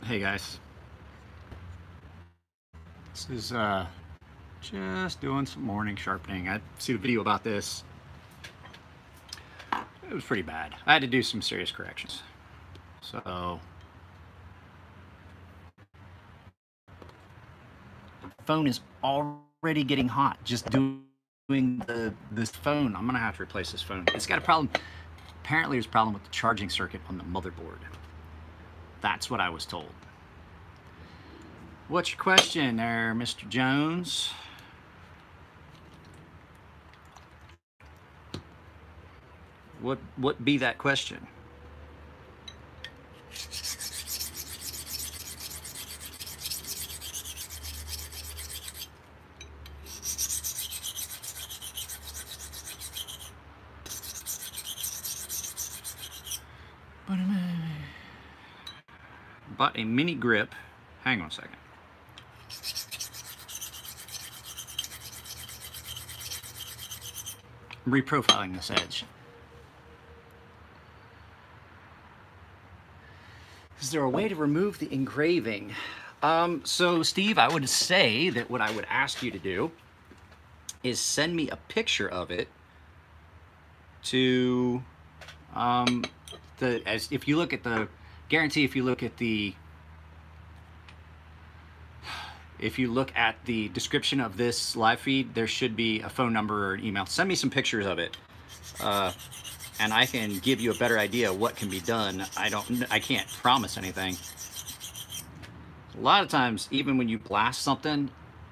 Hey guys, this is just doing some morning sharpening. I see a video about this. It was pretty bad. I had to do some serious corrections. So, phone is already getting hot. Just doing this phone. I'm gonna have to replace this phone. It's got a problem. Apparently, there's a problem with the charging circuit on the motherboard. That's what I was told. What's your question there, Mr. Jones? What be that question? Bought a mini grip. Hang on a second. I'm reprofiling this edge. Is there a way to remove the engraving? So Steve, I would say that what I would ask you to do is send me a picture of it to if you look at the guarantee, if you look at the description of this live feed, there should be a phone number or an email. Send me some pictures of it, and I can give you a better idea of what can be done. I can't promise anything. A lot of times, even when you blast something,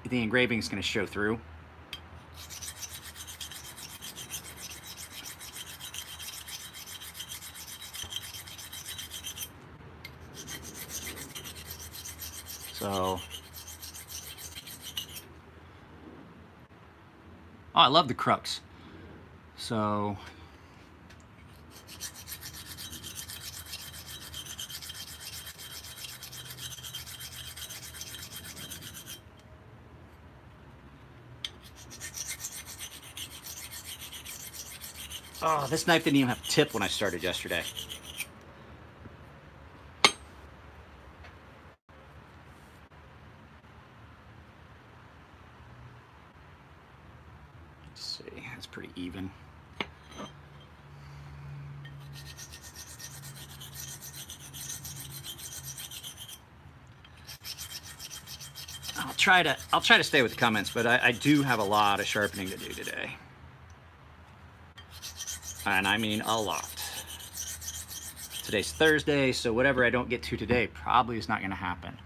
the engraving is going to show through. So, oh, I love the crux. So, oh, this knife didn't even have a tip when I started yesterday. Let's see, that's pretty even. I'll try to stay with the comments, but I do have a lot of sharpening to do today. And I mean a lot. Today's Thursday, so whatever I don't get to today probably is not going to happen.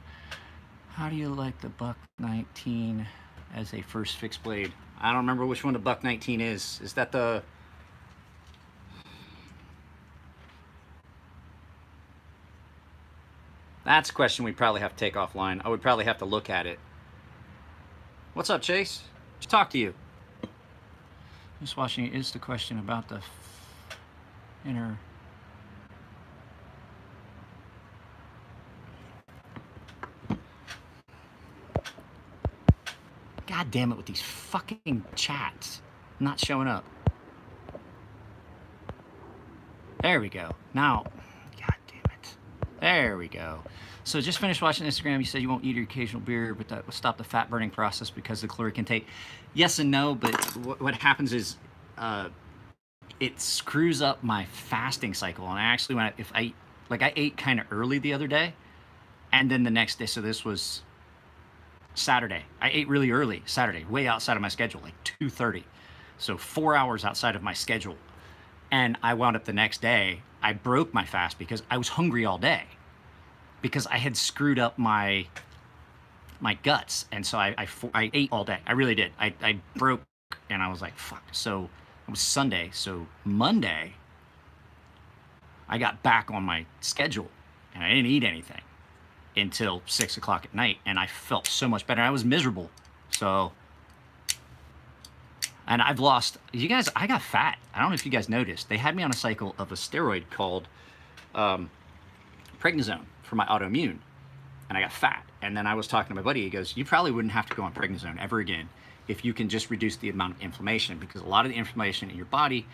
How do you like the Buck 19 as a first fixed blade? I don't remember which one the Buck 19 is. Is that the... That's a question we probably have to take offline. I would probably have to look at it. What's up, Chase? Just talk to you. Just watching is the question about the inner... God damn it with these fucking chats not showing up. There we go. Now, God damn it. There we go. So just finished watching Instagram. You said you won't eat your occasional beer, but that will stop the fat burning process because of the caloric intake. Yes and no, but what happens is it screws up my fasting cycle. And I actually, I ate kind of early the other day, and then the next day, so this was Saturday. I ate really early Saturday, way outside of my schedule, like 2:30. So 4 hours outside of my schedule. And I wound up the next day, I broke my fast because I was hungry all day because I had screwed up my guts. And so I ate all day. I really did. I broke and I was like, fuck. So it was Sunday. So Monday, I got back on my schedule and I didn't eat anything until 6 o'clock at night, and I felt so much better. I was miserable. So, and I've lost, you guys, I got fat. I don't know if you guys noticed. They had me on a cycle of a steroid called prednisone for my autoimmune, and I got fat. And then I was talking to my buddy, he goes, you probably wouldn't have to go on prednisone ever again if you can just reduce the amount of inflammation, because a lot of the inflammation in your body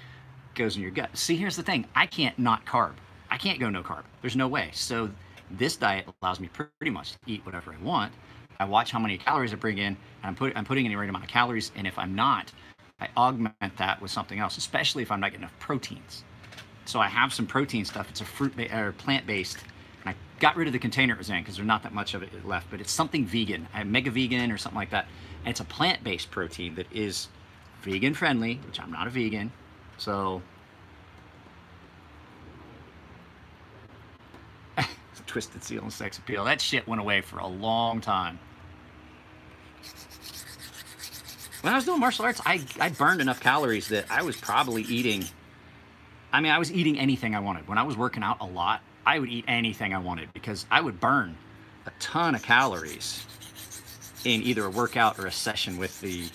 goes in your gut. See, here's the thing. I can't not carb. I can't go no carb. There's no way. So This diet allows me pretty much to eat whatever I want. I watch how many calories I bring in, and I'm putting in the right amount of calories, and if I'm not, I augment that with something else, especially if I'm not getting enough proteins. So I have some protein stuff. It's a or plant-based, and I got rid of the container it was in because there's not that much of it left, but it's something vegan. I'm mega vegan or something like that, and it's a plant-based protein that is vegan friendly, which I'm not a vegan, so twisted seal and sex appeal. That shit went away for a long time. When I was doing martial arts, I burned enough calories that I was probably eating, I mean, I was eating anything I wanted. When I was working out a lot, I would eat anything I wanted because I would burn a ton of calories in either a workout or a session with the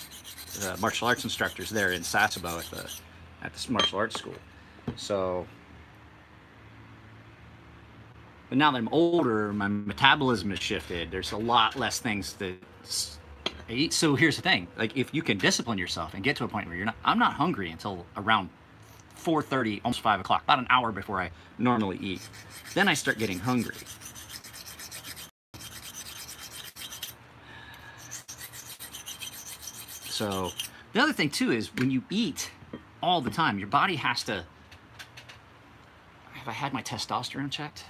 martial arts instructors there in Sasebo at the martial arts school. So, but now that I'm older, my metabolism has shifted. There's a lot less things that I eat. So here's the thing: like, if you can discipline yourself and get to a point where I'm not hungry until around 4:30, almost 5 o'clock, about an hour before I normally eat. Then I start getting hungry. So the other thing too is when you eat all the time, your body has to. Have I had my testosterone checked?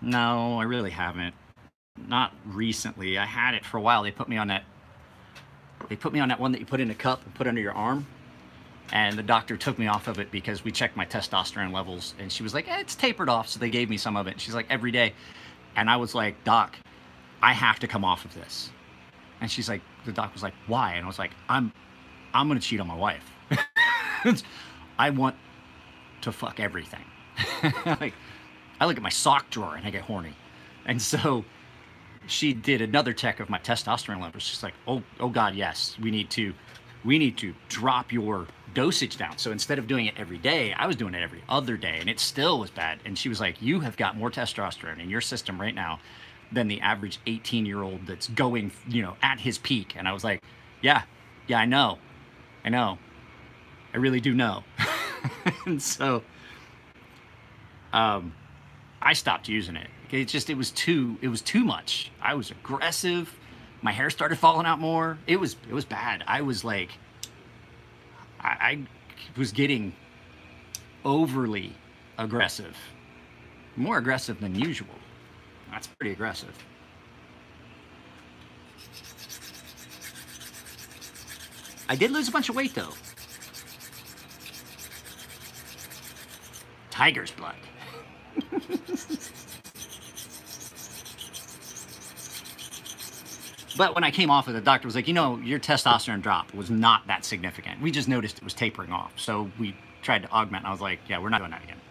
No, I really haven't. Not recently. I had it for a while. They put me on that one that you put in a cup and put under your arm. And the doctor took me off of it because we checked my testosterone levels, and she was like, it's tapered off. So they gave me some of it. And she's like, every day. And I was like, Doc, I have to come off of this. And she's like, the doc was like, why? And I was like, I'm going to cheat on my wife. I want to fuck everything. Like, I look at my sock drawer and I get horny. And so she did another check of my testosterone levels. She's like, oh God, yes, we need to drop your dosage down. So instead of doing it every day, I was doing it every other day, and it still was bad. And she was like, you have got more testosterone in your system right now than the average 18-year-old that's going, at his peak. And I was like, yeah, I know. I really do know. And so, I stopped using it. It was too much. I was aggressive. My hair started falling out more. It was bad. I was like, I was getting overly aggressive, more aggressive than usual. That's pretty aggressive. I did lose a bunch of weight though. Tiger's blood. But when I came off of it, the doctor was like, your testosterone drop was not that significant. We just noticed it was tapering off. So we tried to augment, and I was like, yeah, we're not doing that again.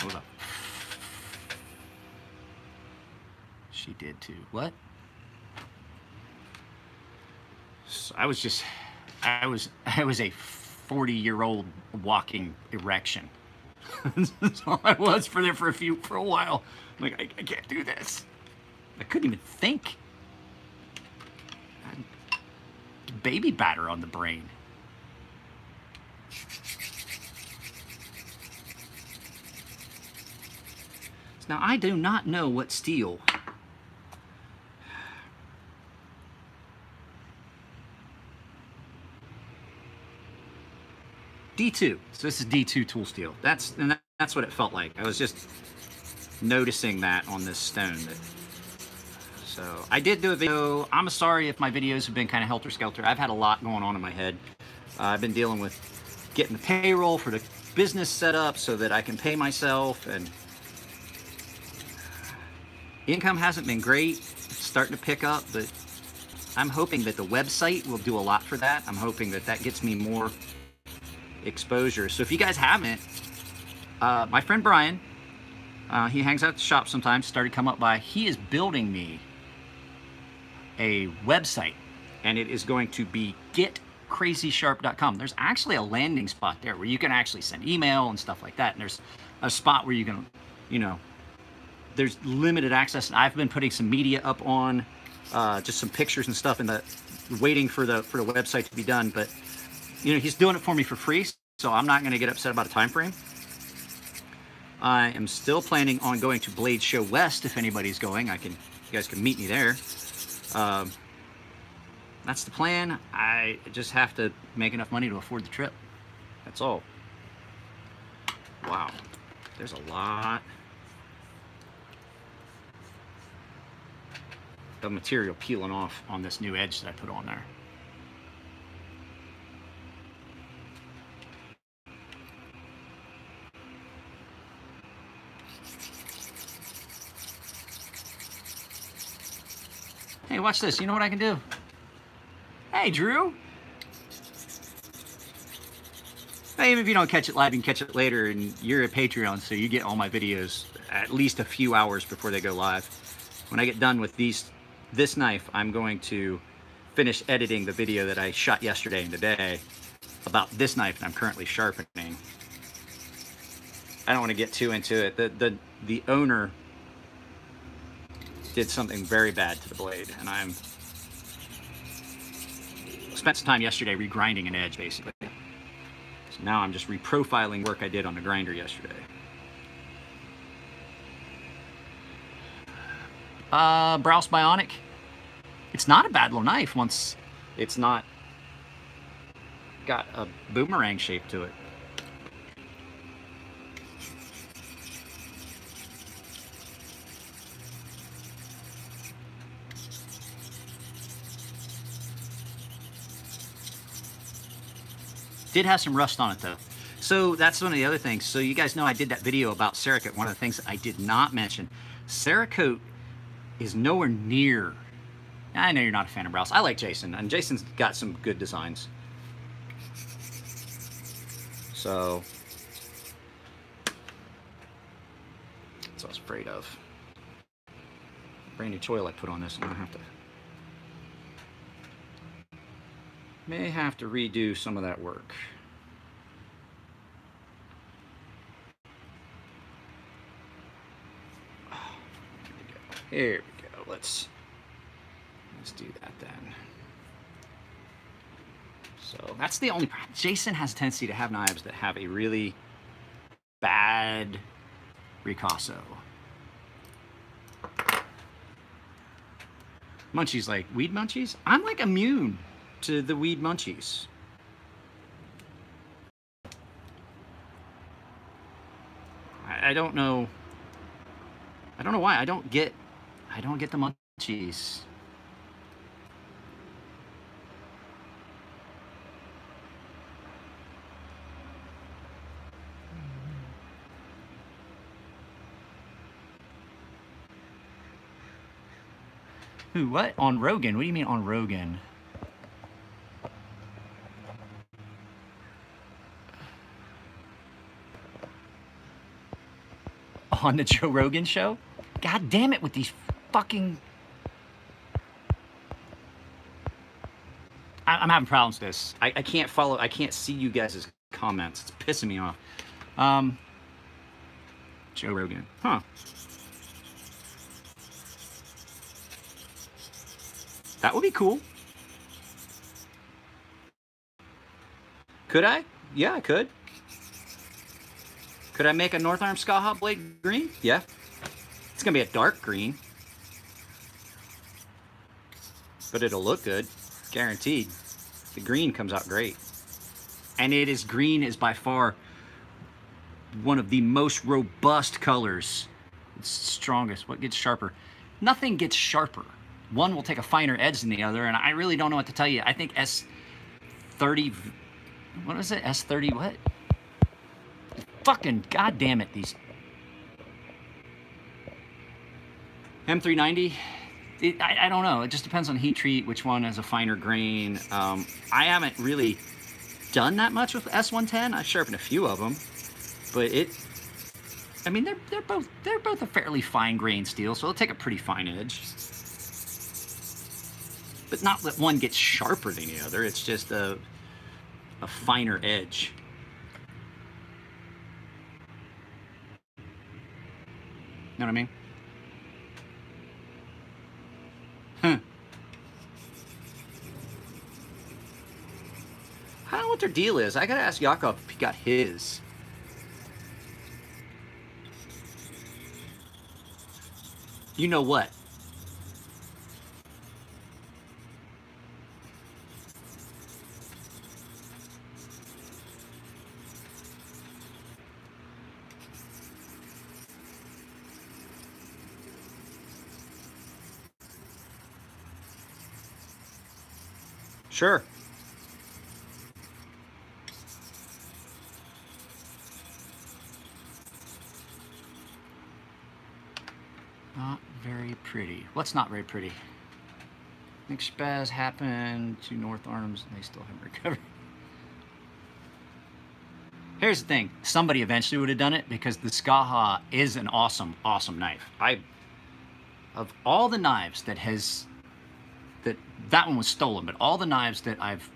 Hold up. She did too. What? So I was a 40-year-old walking erection. That's all I was for a while. I'm like, I can't do this. I couldn't even think. I had baby batter on the brain. Now, I do not know what steel D2. So this is D2 tool steel. That's what it felt like. I was just noticing that on this stone. So I did do a video. I'm sorry if my videos have been kind of helter-skelter. I've had a lot going on in my head. I've been dealing with getting the payroll for the business set up so that I can pay myself, and income hasn't been great. It's starting to pick up, but I'm hoping that the website will do a lot for that. I'm hoping that gets me more exposure. So if you guys haven't, my friend Brian, he hangs out at the shop sometimes, started to come up by. He is building me a website, and it is going to be getcrazysharp.com. There's actually a landing spot there where you can actually send email and stuff like that, and there's a spot where you can, there's limited access, and I've been putting some media up on, just some pictures and stuff, waiting for the website to be done. But he's doing it for me for free. so I'm not going to get upset about a time frame. I am still planning on going to Blade Show West. If anybody's going, you guys can meet me there. That's the plan. I just have to make enough money to afford the trip. That's all. Wow, there's a lot of material peeling off on this new edge that I put on there. Hey, watch this. You know what I can do? Hey, Drew. Hey, even if you don't catch it live, you can catch it later, and you're a Patreon, so you get all my videos at least a few hours before they go live. When I get done with this knife, I'm going to finish editing the video that I shot yesterday and today about this knife that I'm currently sharpening. I don't want to get too into it. The owner did something very bad to the blade, and I spent some time yesterday regrinding an edge, basically. So now I'm just reprofiling work I did on the grinder yesterday. Browse Bionic. It's not a bad little knife once it's not got a boomerang shape to it. Did have some rust on it though. So that's one of the other things. So you guys know I did that video about Cerakote. One of the things that I did not mention, Cerakote is nowhere near. I know you're not a fan of Browse. I like Jason, and Jason's got some good designs. So that's what I was afraid of. Brand new choil I put on this. I'm gonna may have to redo some of that work. Here we go. Let's do that then. So that's the only problem. Jason has a tendency to have knives that have a really bad ricasso. Munchies like weed munchies? I'm like immune to the weed munchies. I don't know. I don't know why. I don't get the munchies. Who, what? On Rogan? What do you mean on Rogan? On the Joe Rogan show? God damn it with these fucking... I'm having problems with this. I can't follow, I can't see you guys' comments. It's pissing me off. Joe Rogan. Huh. That would be cool. Could I? Yeah, I could. Could I make a North Arm Skaha blade green? Yeah. It's gonna be a dark green. But it'll look good. Guaranteed. The green comes out great. And it is green is by far one of the most robust colors. It's strongest. What gets sharper? Nothing gets sharper. One will take a finer edge than the other, and I really don't know what to tell you. I think S30, what is it? S30 what? Fucking goddamn it, these M390. I don't know. It just depends on heat treat, which one has a finer grain. I haven't really done that much with S110. I've sharpened a few of them, but I mean, they're both a fairly fine grain steel, so they'll take a pretty fine edge. But not that one gets sharper than the other. It's just a finer edge. You know what I mean? I don't know what their deal is. I gotta ask Yakov if he got his. You know what? Sure. Not very pretty. What's not very pretty? Nick Spaz happened to North Arms and they still haven't recovered. Here's the thing. Somebody eventually would have done it because the Skaha is an awesome, awesome knife. Of all the knives that one was stolen, but all the knives that have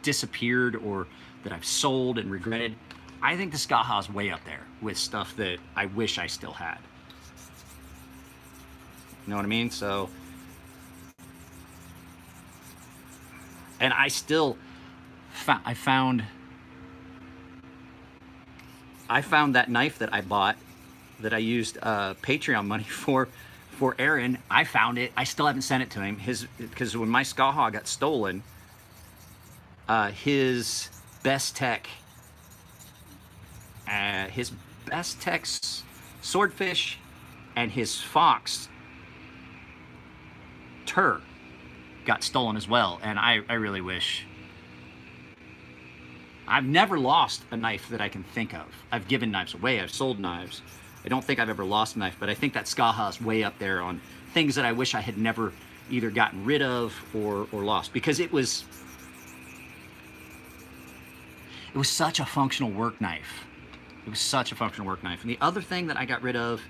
disappeared or that I've sold and regretted, I think the Skaha is way up there with stuff that I wish I still had. You know what I mean? So, and I still I found that knife that I bought that I used Patreon money for Aaron. I found it. I still haven't sent it to him. Because when my Skaha got stolen, his best tech swordfish and his fox tur got stolen as well, and I really wish. I've never lost a knife that I can think of. I've given knives away, I've sold knives. I don't think I've ever lost a knife, but I think that Skaha is way up there on things that I wish I had never either gotten rid of or lost, because it was such a functional work knife. It was such a functional work knife. And the other thing that I got rid of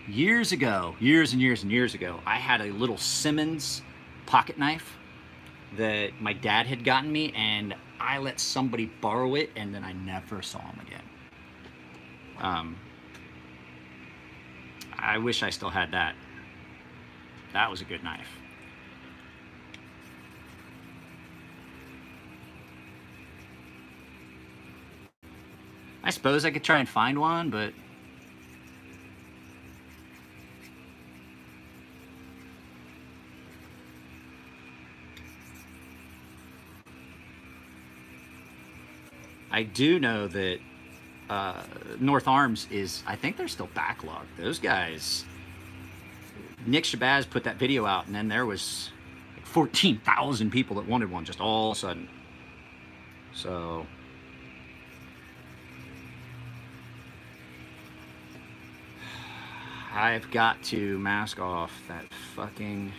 years ago, years and years ago, I had a little Simmons pocket knife that my dad had gotten me, and I let somebody borrow it, and then I never saw him again. I wish I still had that. That was a good knife. I suppose I could try and find one, but I do know that North Arms is, I think they're still backlogged. Those guys, Nick Shabazz put that video out, and then there was like 14,000 people that wanted one just all of a sudden. So I've got to mask off that fucking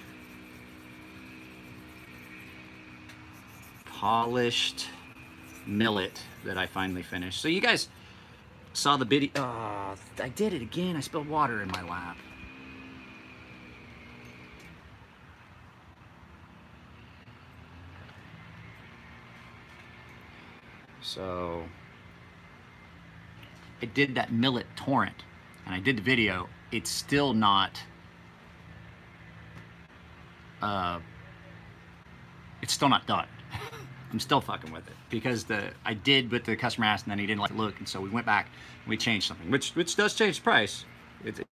polished millet that I finally finished. So you guys saw the video. I did it again. I spilled water in my lap. So I did that millet torrent, and I did the video. It's still not done. I'm still fucking with it because I did what the customer asked, and then he didn't like the look, and so we went back and we changed something, which does change the price.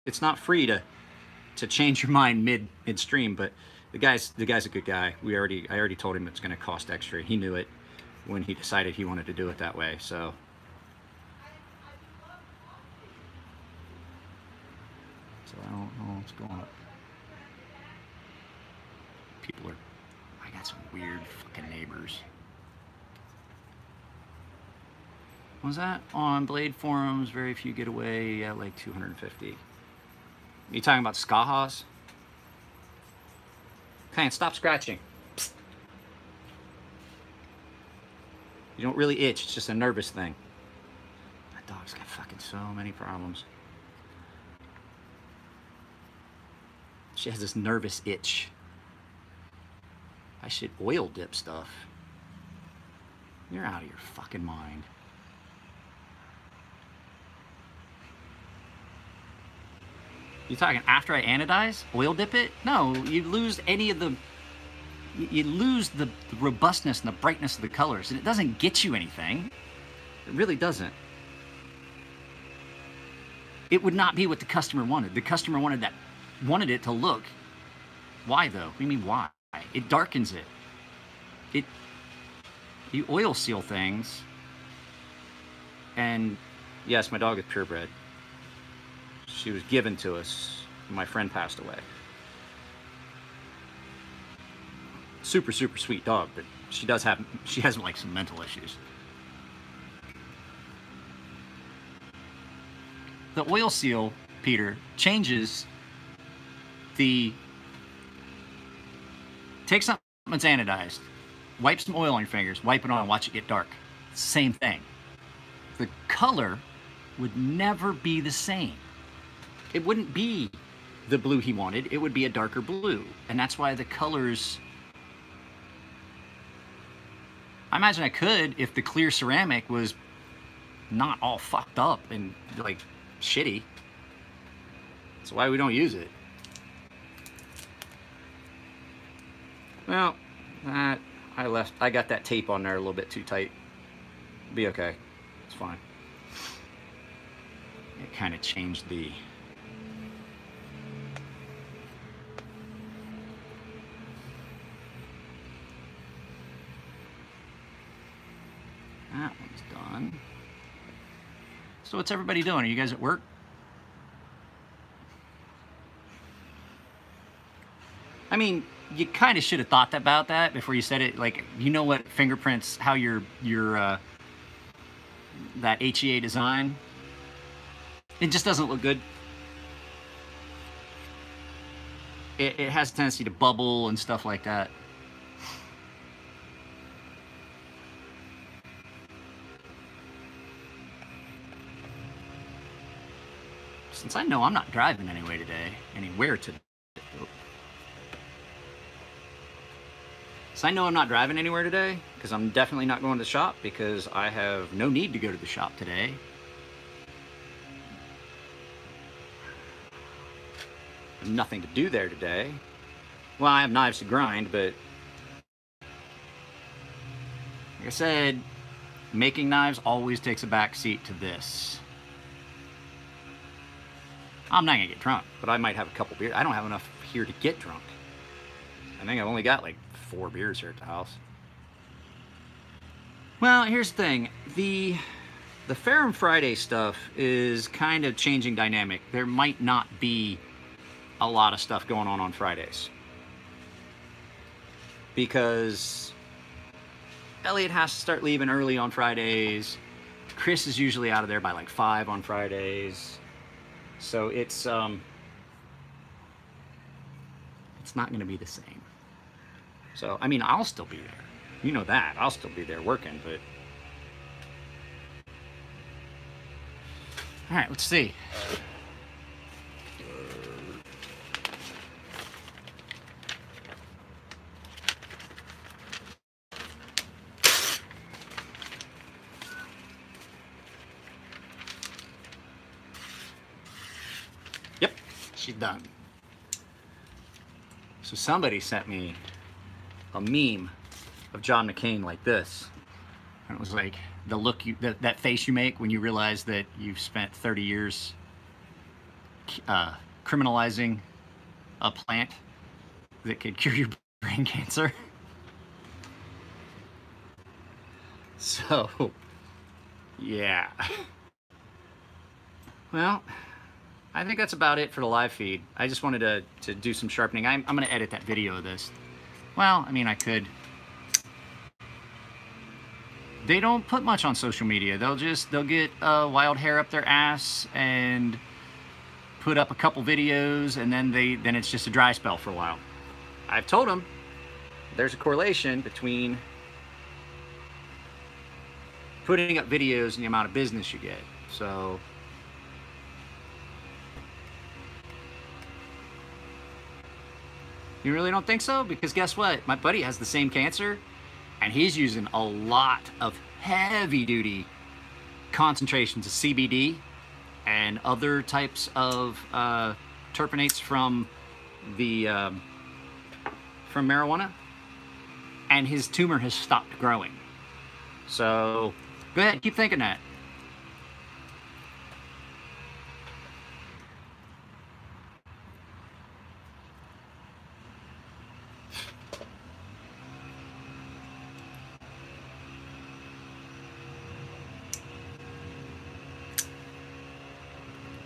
It's not free to change your mind midstream, but the guy's a good guy. I already told him it's going to cost extra. He knew it when he decided he wanted to do it that way. So I don't know what's going on. I got some weird fucking neighbors. What was that? On Blade forums, very few get away at like 250. You talking about Skahas? Okay, and stop scratching. Psst. You don't really itch, it's just a nervous thing. That dog's got fucking so many problems. She has this nervous itch. I should oil dip stuff. You're out of your fucking mind. You talking after I anodize? Oil dip it? No, you lose any of the you lose the robustness and the brightness of the colors, and it doesn't get you anything. It really doesn't. It would not be what the customer wanted. The customer wanted it to look. Why though? What do you mean why? It darkens it. You oil seal things, and yes, my dog is purebred. She was given to us when my friend passed away. Super, super sweet dog, but she has like some mental issues. The oil seal, Peter, changes take something that's anodized, wipe some oil on your fingers, wipe it on, watch it get dark. Same thing. The color would never be the same. It wouldn't be the blue he wanted, it would be a darker blue. And that's why the colors, I imagine I could if the clear ceramic was not all fucked up and like shitty. That's why we don't use it. Well, I got that tape on there a little bit too tight. Be okay. It's fine. It kind of changed the that one's done. So what's everybody doing? Are you guys at work? I mean, you kind of should have thought about that before you said it. Like, you know what fingerprints, how your that HEA design, it just doesn't look good. It has a tendency to bubble and stuff like that. Since I know I'm not driving anywhere today, So I know I'm not driving anywhere today, because I'm definitely not going to the shop, because I have no need to go to the shop today. Nothing to do there today. Well, I have knives to grind, but like I said, making knives always takes a back seat to this. I'm not gonna get drunk, but I might have a couple beers. I don't have enough here to get drunk. I think I've only got like 4 beers here at the house. Well, here's the thing. The Ferrum Friday stuff is kind of changing dynamic. There might not be a lot of stuff going on Fridays, because Elliot has to start leaving early on Fridays. Chris is usually out of there by like 5 on Fridays. So it's not going to be the same. So, I mean, I'll still be there. You know that. I'll still be there working, but... All right, let's see. Yep, she's done. So somebody sent me a meme of John McCain like this, and it was like the look that face you make when you realize that you've spent 30 years criminalizing a plant that could cure your brain cancer. So yeah, well, I think that's about it for the live feed. I just wanted to do some sharpening. I'm going to edit that video of this. Well, I mean, I could. They don't put much on social media. They'll get wild hair up their ass and put up a couple videos, and then it's just a dry spell for a while. I've told them there's a correlation between putting up videos and the amount of business you get. So you really don't think so? Because guess what? My buddy has the same cancer, and he's using a lot of heavy-duty concentrations of CBD and other types of terpenates from marijuana, and his tumor has stopped growing. So go ahead, keep thinking that.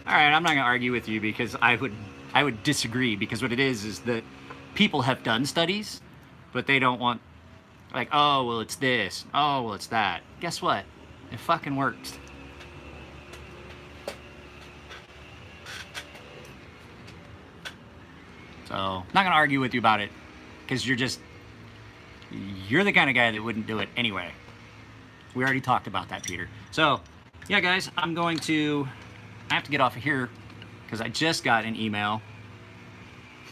All right, I'm not gonna argue with you because I would disagree, because what it is that people have done studies, but they don't want, like, oh, well, it's this, oh, well, it's that. Guess what? It fucking works. So, I'm not gonna argue with you about it, because you're the kind of guy that wouldn't do it anyway. We already talked about that, Peter. So, yeah, guys, I have to get off of here because I just got an email.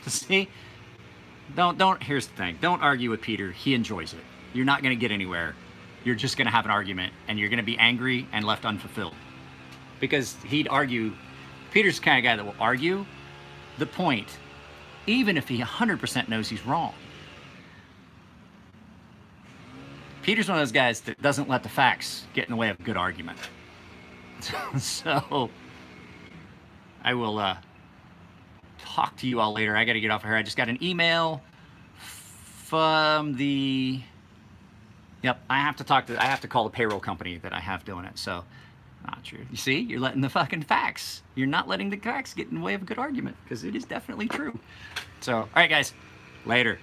See? Here's the thing. Don't argue with Peter. He enjoys it. You're not going to get anywhere. You're just going to have an argument, and you're going to be angry and left unfulfilled. Because he'd argue, Peter's the kind of guy that will argue the point, even if he 100% knows he's wrong. Peter's one of those guys that doesn't let the facts get in the way of a good argument. So, I will talk to you all later. I got to get off of here. I just got an email from the... Yep, I have to call the payroll company that I have doing it. So, not true. You see, you're letting the fucking facts. You're not letting the facts get in the way of a good argument, because it is definitely true. So, all right, guys, later.